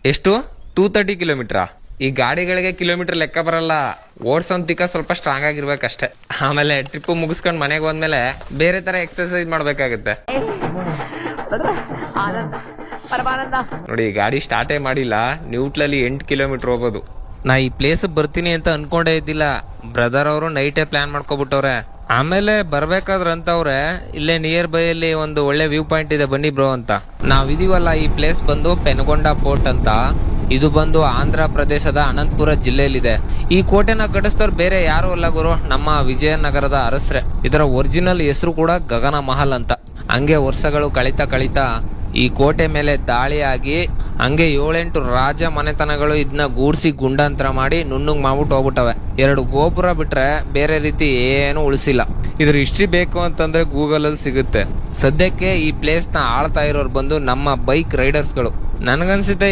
ಎಷ್ಟು 230 ಕಿಲೋಮೀಟರ್? ಈ ಗಾಡಿಗಳಿಗೆ ಕಿಲೋಮೀಟರ್ ಲೆಕ್ಕ ಬರಲ್ಲ, ಓಡ್ಸೋಂತಿಕ ಸ್ವಲ್ಪ ಸ್ಟ್ರಾಂಗ್ ಆಗಿರ್ಬೇಕಷ್ಟೇ. ಆಮೇಲೆ ಟ್ರಿಪ್ ಮುಗಿಸ್ಕೊಂಡ್ ಮನೆಗೆ ಹೋದ್ಮೇಲೆ ಬೇರೆ ತರ ಎಕ್ಸರ್ಸೈಸ್ ಮಾಡ್ಬೇಕಾಗತ್ತೆ. ನೋಡಿ, ಗಾಡಿ ಸ್ಟಾರ್ಟೇ ಮಾಡಿಲ್ಲ, ನ್ಯೂಟ್ಲಲ್ಲಿ 8 ಕಿಲೋಮೀಟರ್ ಹೋಗೋದು. ನಾ ಈ ಪ್ಲೇಸ್ ಬರ್ತೀನಿ ಅಂತ ಅನ್ಕೊಂಡೇ ಇದ್ದಿಲ್ಲ. ಬ್ರದರ್ ಅವರು ನೈಟೇ ಪ್ಲಾನ್ ಮಾಡ್ಕೊಬಿಟ್ಟವ್ರೆ. ಆಮೇಲೆ ಬರ್ಬೇಕಾದ್ರ ಅಂತವ್ರೆ, ಇಲ್ಲೇ ನಿಯರ್ ಬೈ ಅಲ್ಲಿ ಒಂದು ಒಳ್ಳೆ ವ್ಯೂ ಪಾಯಿಂಟ್ ಇದೆ, ಬನ್ನಿ ಬ್ರೋ ಅಂತ. ನಾವಿದೀವಲ್ಲ, ಈ ಪ್ಲೇಸ್ ಬಂದು ಪೆನಗೊಂಡ ಪೋರ್ಟ್ ಅಂತ. ಇದು ಬಂದು ಆಂಧ್ರ ಪ್ರದೇಶದ ಅನಂತಪುರ ಜಿಲ್ಲೆಯಲ್ಲಿದೆ. ಈ ಕೋಟೆನ ಕಟ್ಟಿಸ್ತವ್ರು ಬೇರೆ ಯಾರು ಅಲ್ಲ ಗುರು, ನಮ್ಮ ವಿಜಯನಗರದ ಅರಸರೇ. ಇದರ ಒರಿಜಿನಲ್ ಹೆಸರು ಕೂಡ ಗಗನ ಮಹಲ್ ಅಂತ. ಹಂಗೆ ವರ್ಷಗಳು ಕಳೀತಾ ಈ ಕೋಟೆ ಮೇಲೆ ದಾಳಿಯಾಗಿ ಹಂಗೆ 7-8 ರಾಜ ಮನೆತನಗಳು ಇದನ್ನ ಗೂಡ್ಸಿ ಗುಂಡಾಂತರ ಮಾಡಿ ನುಣ್ಣಗ್ ಮಾಡ್ಬಿಟ್ಟು ಹೋಗ್ಬಿಟ್ಟವೆ. 2 ಗೋಪುರ ಬಿಟ್ರೆ ಬೇರೆ ರೀತಿ ಏನು ಉಳಿಸಿಲ್ಲ. ಇದ್ರ ಹಿಸ್ಟ್ರಿ ಬೇಕು ಅಂತಂದ್ರೆ ಗೂಗಲ್ ಅಲ್ಲಿ ಸಿಗುತ್ತೆ. ಸದ್ಯಕ್ಕೆ ಈ ಪ್ಲೇಸ್ ನ ಆಳ್ತಾ ಇರೋರು ಬಂದು ನಮ್ಮ ಬೈಕ್ ರೈಡರ್ಸ್ಗಳು. ನನ್ಗನ್ಸುತ್ತೆ